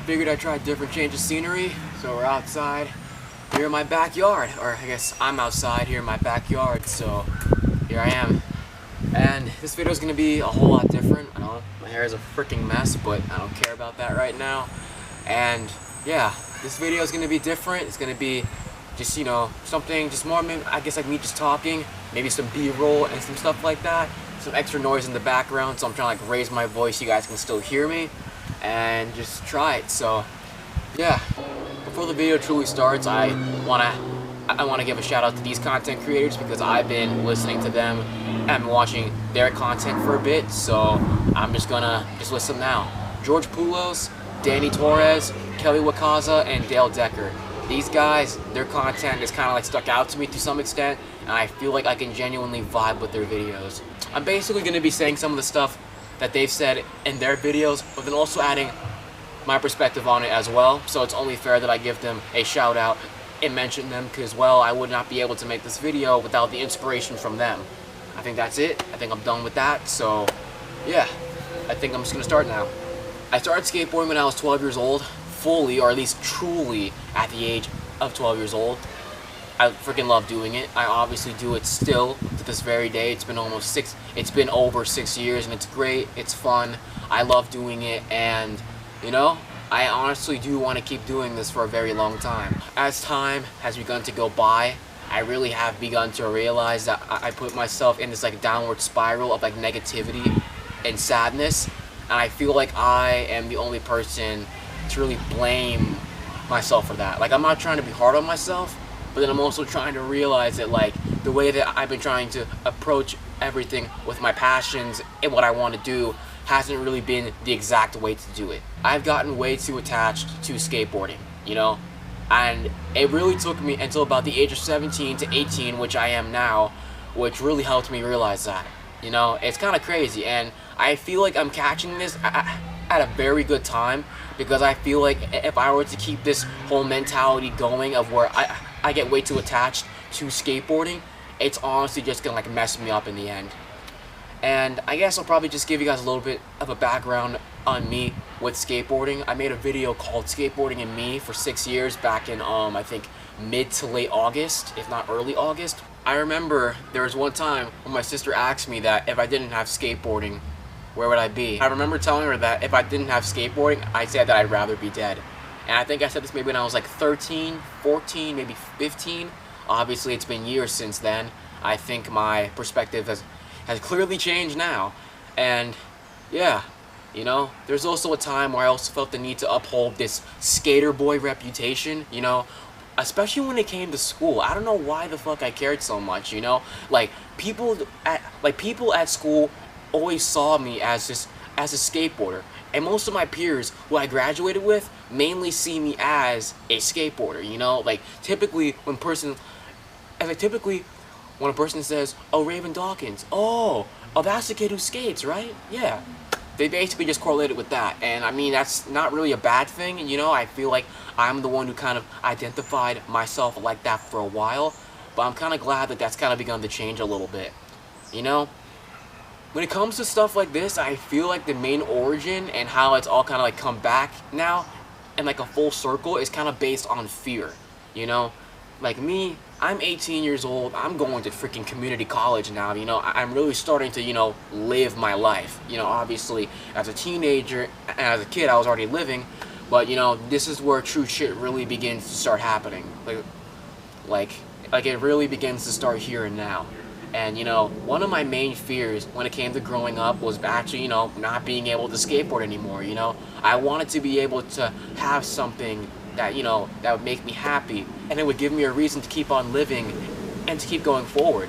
figured I'd try a different change of scenery. So we're outside here in my backyard, or I guess I'm outside here in my backyard, so here I am. And this video is going to be a whole lot different. I know my hair is a freaking mess, but I don't care about that right now. And yeah, this video is going to be different. It's going to be just, you know, something just more, I guess, like me just talking, maybe some B-roll and some stuff like that, some extra noise in the background, so I'm trying to like raise my voice so you guys can still hear me and just try it. So yeah, before the video truly starts, I want to give a shout out to these content creators because I've been listening to them and watching their content for a bit, so I'm just gonna listen now. George Poulos, Danny Torres, Kelly Wakaza, and Dale Decker. These guys, their content is kind of like stuck out to me to some extent, and I feel like I can genuinely vibe with their videos. I'm basically going to be saying some of the stuff that they've said in their videos, but then also adding my perspective on it as well, so it's only fair that I give them a shout out and mention them, because, well, I would not be able to make this video without the inspiration from them. I think that's it. I think I'm done with that, so yeah, I think I'm just going to start now. I started skateboarding when I was 12 years old. Fully, or at least truly, at the age of 12 years old. I freaking love doing it. I obviously do it still to this very day. It's been over 6 years, and it's great. It's fun. I love doing it, and you know, I honestly do want to keep doing this for a very long time. As time has begun to go by, I really have begun to realize that I put myself in this like downward spiral of like negativity and sadness, and I feel like I am the only person to really blame myself for that. Like, I'm not trying to be hard on myself, but then I'm also trying to realize that like the way that I've been trying to approach everything with my passions and what I want to do hasn't really been the exact way to do it. I've gotten way too attached to skateboarding, you know, and it really took me until about the age of 17 to 18, which I am now, which really helped me realize that, you know. It's kind of crazy, and I feel like I'm catching this at a very good time, because I feel like if I were to keep this whole mentality going of where I get way too attached to skateboarding, it's honestly just gonna like mess me up in the end. And I guess I'll probably just give you guys a little bit of a background on me with skateboarding. I made a video called Skateboarding and Me for 6 years back in I think mid to late August, if not early August. I remember there was one time when my sister asked me that if I didn't have skateboarding, where would I be? I remember telling her that if I didn't have skateboarding, I said that I'd rather be dead. And I think I said this maybe when I was like 13, 14, maybe 15. Obviously, it's been years since then. I think my perspective has clearly changed now. And yeah, you know, there's also a time where I also felt the need to uphold this skater boy reputation, you know, especially when it came to school. I don't know why the fuck I cared so much, you know? Like, people at school always saw me as a skateboarder, and most of my peers who I graduated with mainly see me as a skateboarder, you know. Like, typically when a person says, "Oh, Rayvin Dawkins, oh, that's the kid who skates, right?" Yeah, they basically just correlate it with that. And I mean, that's not really a bad thing, you know. I feel like I'm the one who kind of identified myself like that for a while, but I'm kind of glad that that's kind of begun to change a little bit, you know. When it comes to stuff like this, I feel like the main origin and how it's all kind of like come back now and like a full circle is kind of based on fear, you know. Like me, I'm 18 years old, I'm going to freaking community college now, you know. I'm really starting to, you know, live my life. You know, obviously as a teenager and as a kid I was already living, but you know, this is where true shit really begins to start happening. Like it really begins to start here and now. And you know, one of my main fears when it came to growing up was actually, you know, not being able to skateboard anymore, you know. I wanted to be able to have something that, you know, that would make me happy, and it would give me a reason to keep on living and to keep going forward.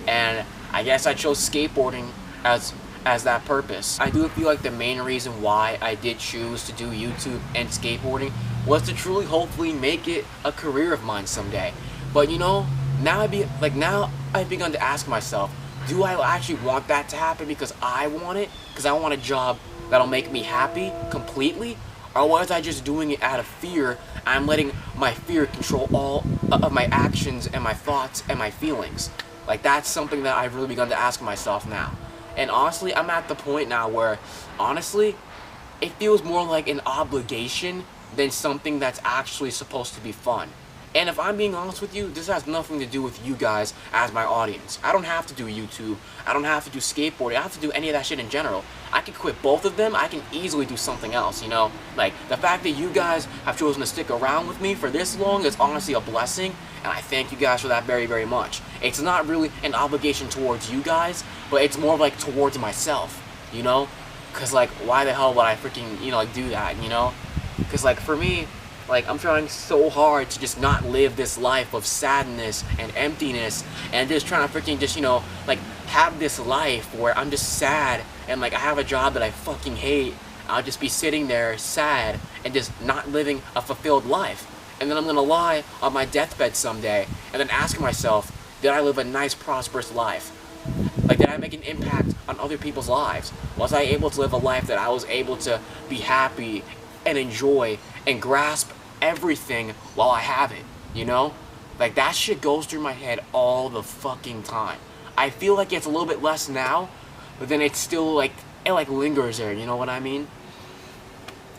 And I guess I chose skateboarding as that purpose. I do feel like the main reason why I did choose to do YouTube and skateboarding was to truly hopefully make it a career of mine someday. But you know, now I've begun to ask myself, do I actually want that to happen because I want it? Because I want a job that'll make me happy completely? Or was I just doing it out of fear? I'm letting my fear control all of my actions and my thoughts and my feelings. Like, that's something that I've really begun to ask myself now. And honestly, I'm at the point now where, honestly, it feels more like an obligation than something that's actually supposed to be fun. And if I'm being honest with you, this has nothing to do with you guys as my audience. I don't have to do YouTube. I don't have to do skateboarding. I don't have to do any of that shit in general. I can quit both of them. I can easily do something else, you know? Like, the fact that you guys have chosen to stick around with me for this long is honestly a blessing, and I thank you guys for that very, very much. It's not really an obligation towards you guys, but it's more like towards myself, you know? Because, like, why the hell would I freaking, you know, like, do that, you know? Because, like, for me, like, I'm trying so hard to just not live this life of sadness and emptiness and just trying to freaking just, you know, like, have this life where I'm just sad and, like, I have a job that I fucking hate. I'll just be sitting there sad and just not living a fulfilled life. And then I'm gonna lie on my deathbed someday and then ask myself, did I live a nice, prosperous life? Like, did I make an impact on other people's lives? Was I able to live a life that I was able to be happy and enjoy and grasp everything while I have it, you know? Like, that shit goes through my head all the fucking time. I feel like it's a little bit less now, but then it's still like, it like lingers there, you know what I mean?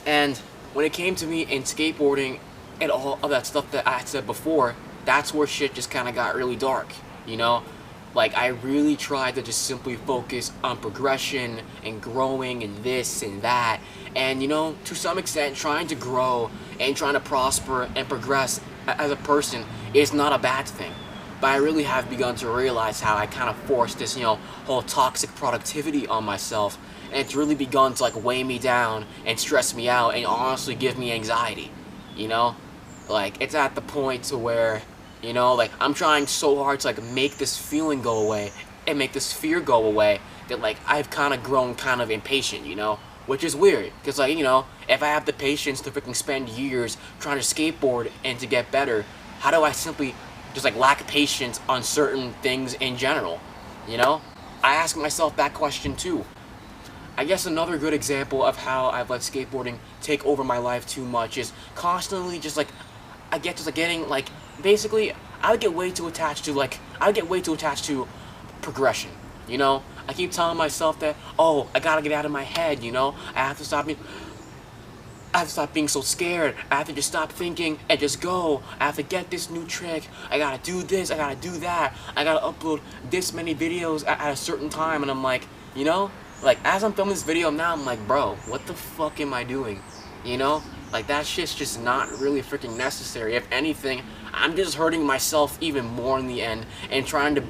And when it came to me in skateboarding and all of that stuff that I said before, that's where shit just kind of got really dark, you know? Like, I really tried to just simply focus on progression and growing and this and that. And, you know, to some extent, trying to grow and trying to prosper and progress as a person is not a bad thing. But I really have begun to realize how I kind of forced this, you know, whole toxic productivity on myself. And it's really begun to, like, weigh me down and stress me out and honestly give me anxiety, you know? Like, it's at the point to where, you know, like, I'm trying so hard to, like, make this feeling go away and make this fear go away that, like, I've kind of grown kind of impatient, you know? Which is weird, because, like, you know, if I have the patience to freaking spend years trying to skateboard and to get better, how do I simply just, like, lack patience on certain things in general, you know? I ask myself that question, too. I guess another good example of how I've let skateboarding take over my life too much is constantly just, like, I get just, like, getting, like, basically, I would get way too attached to progression, you know? I keep telling myself that, oh, I gotta get out of my head, you know? I have to stop being so scared. I have to just stop thinking and just go. I have to get this new trick. I gotta do this, I gotta do that. I gotta upload this many videos at a certain time, and I'm like, you know? Like, as I'm filming this video now, I'm like, bro, what the fuck am I doing? You know? Like, that shit's just not really freaking necessary. If anything, I'm just hurting myself even more in the end and trying to,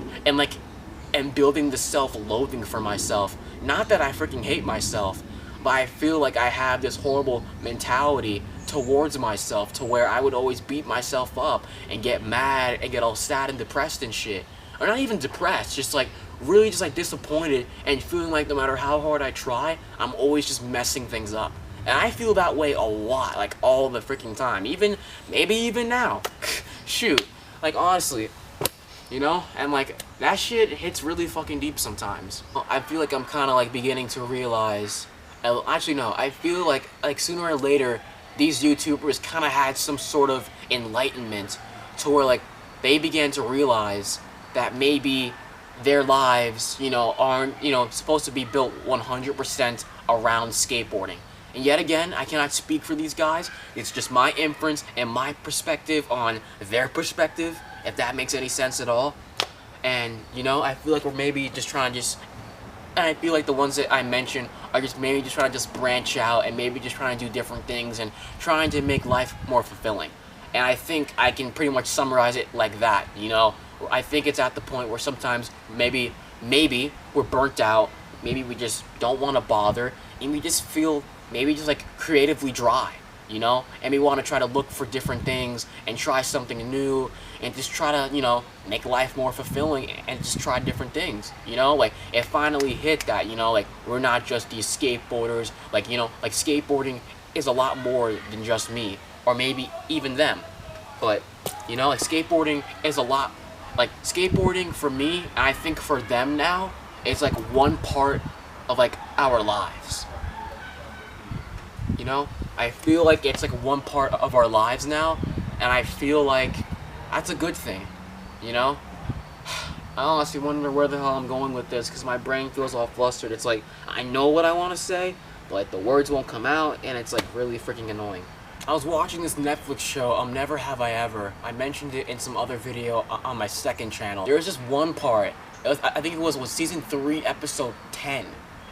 and building the self-loathing for myself. Not that I freaking hate myself, but I feel like I have this horrible mentality towards myself to where I would always beat myself up and get mad and get all sad and depressed and shit. Or not even depressed, just like really just like disappointed and feeling like no matter how hard I try, I'm always just messing things up. And I feel that way a lot, like all the freaking time. Maybe even now. Shoot. Like, honestly. You know? And, like, that shit hits really fucking deep sometimes. I feel like I'm kind of, like, beginning to realize... Actually, no. I feel like sooner or later, these YouTubers kind of had some sort of enlightenment to where, like, they began to realize that maybe their lives, you know, aren't, you know, supposed to be built 100% around skateboarding. And yet again, I cannot speak for these guys. It's just my inference and my perspective on their perspective, if that makes any sense at all. And, you know, I feel like we're maybe just trying to and I feel like the ones that I mentioned are just maybe just trying to just branch out and maybe just trying to do different things and trying to make life more fulfilling. And I think I can pretty much summarize it like that, you know. I think it's at the point where sometimes maybe we're burnt out, maybe we just don't want to bother, and we just feel maybe just like creatively dry, you know, and we want to try to look for different things and try something new and just try to, you know, make life more fulfilling and just try different things, you know. Like, it finally hit that, you know, like, we're not just these skateboarders, like, you know, like, skateboarding is a lot more than just me, or maybe even them. But, you know, like, skateboarding is a lot, like, skateboarding for me, and I think for them now, it's like one part of, like, our lives. You know, I feel like it's like one part of our lives now, and I feel like that's a good thing, you know? I honestly wonder where the hell I'm going with this, because my brain feels all flustered. It's like, I know what I want to say, but like, the words won't come out, and it's like really freaking annoying. I was watching this Netflix show, Never Have I Ever. I mentioned it in some other video on my second channel. There was just one part. I think it was season 3, episode 10.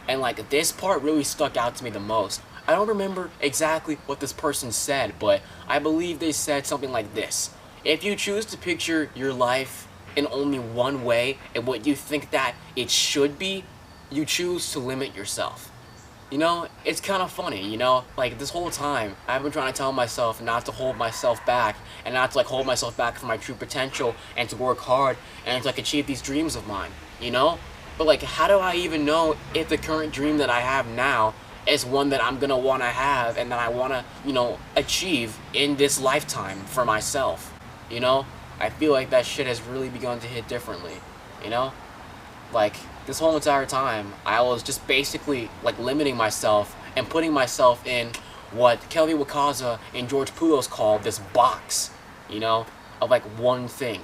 And like, this part really stuck out to me the most. I don't remember exactly what this person said, but I believe they said something like this. If you choose to picture your life in only one way and what you think that it should be, you choose to limit yourself. You know, it's kind of funny, you know, like this whole time, I've been trying to tell myself not to hold myself back, and not to like hold myself back from my true potential, and to work hard, and to like achieve these dreams of mine, you know? But like, how do I even know if the current dream that I have now is one that I'm gonna wanna have, and that I wanna, you know, achieve in this lifetime for myself, you know? I feel like that shit has really begun to hit differently, you know? Like, this whole entire time, I was just basically, like, limiting myself and putting myself in what Kelly Wakaza and George Poulos called this box, you know, of, like, one thing.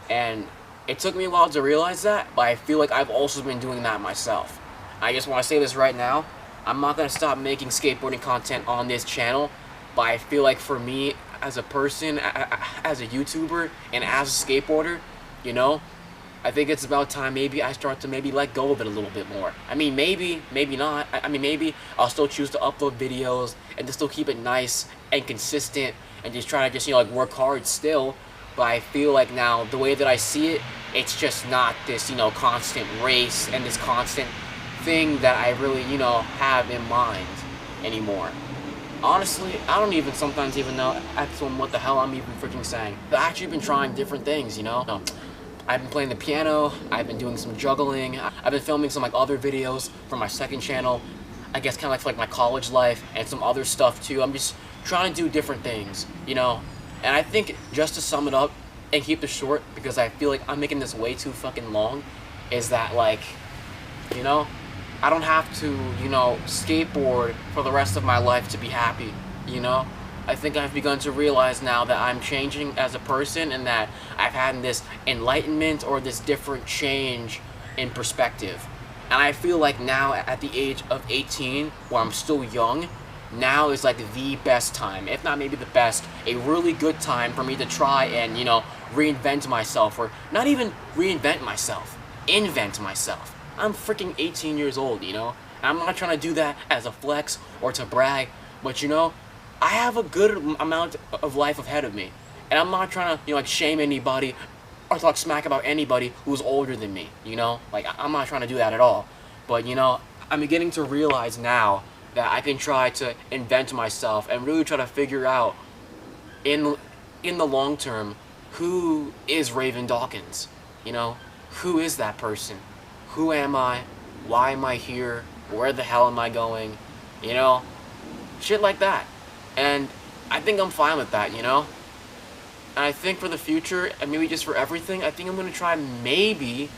And it took me a while to realize that, but I feel like I've also been doing that myself. I just want to say this right now, I'm not going to stop making skateboarding content on this channel, but I feel like for me, as a person, as a YouTuber, and as a skateboarder, you know, I think it's about time maybe I start to maybe let go of it a little bit more. I mean, maybe not. I mean, maybe I'll still choose to upload videos and just still keep it nice and consistent and just try to just, you know, like work hard still. But I feel like now, the way that I see it, it's just not this, you know, constant race and this constant thing that I really, you know, have in mind anymore. Honestly, I don't even sometimes even know what the hell I'm even freaking saying. I've actually been trying different things, you know? I've been playing the piano, I've been doing some juggling, I've been filming some like other videos for my second channel, I guess kind of like for like my college life and some other stuff too. I'm just trying to do different things, you know? And I think just to sum it up and keep this short, because I feel like I'm making this way too fucking long, is that like, you know, I don't have to, you know, skateboard for the rest of my life to be happy, you know? I think I've begun to realize now that I'm changing as a person, and that I've had this enlightenment or this different change in perspective. And I feel like now at the age of 18, where I'm still young, now is like the best time, if not maybe the best, a really good time for me to try and, you know, reinvent myself, or not even reinvent myself, invent myself. I'm freaking 18 years old, you know? I'm not trying to do that as a flex or to brag, but you know, I have a good amount of life ahead of me, and I'm not trying to, you know, like shame anybody or talk smack about anybody who's older than me, you know? Like, I'm not trying to do that at all. But, you know, I'm beginning to realize now that I can try to invent myself and really try to figure out in the long term, who is Rayvin Dawkins? You know, who is that person? Who am I? Why am I here? Where the hell am I going? You know, shit like that. And I think I'm fine with that, you know? And I think for the future, and maybe just for everything, I think I'm going to try maybe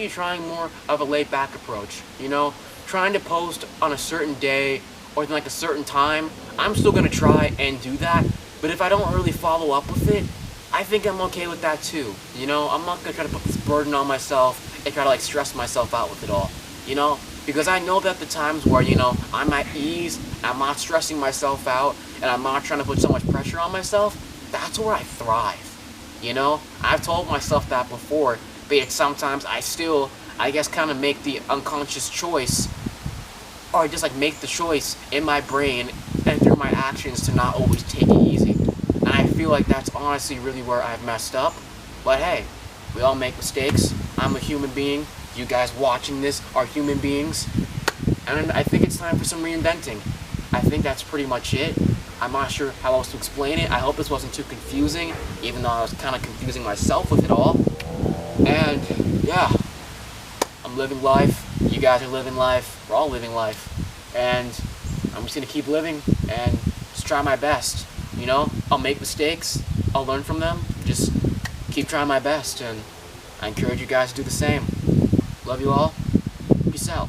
trying more of a laid-back approach, you know? Trying to post on a certain day or like a certain time. I'm still going to try and do that, but if I don't really follow up with it, I think I'm okay with that too, you know? I'm not going to try to put this burden on myself and try to like stress myself out with it all, you know? Because I know that the times where, you know, I'm at ease, I'm not stressing myself out, and I'm not trying to put so much pressure on myself, that's where I thrive, you know? I've told myself that before, but yet sometimes I still, I guess, kind of make the unconscious choice, or just like make the choice in my brain and through my actions to not always take it easy. And I feel like that's honestly really where I've messed up. But hey, we all make mistakes. I'm a human being. You guys watching this are human beings, and I think it's time for some reinventing. I think that's pretty much it. I'm not sure how else to explain it. I hope this wasn't too confusing, even though I was kind of confusing myself with it all. And yeah, I'm living life. You guys are living life. We're all living life. And I'm just going to keep living and just try my best. You know, I'll make mistakes. I'll learn from them. Just keep trying my best, and I encourage you guys to do the same. Love you all. Peace out.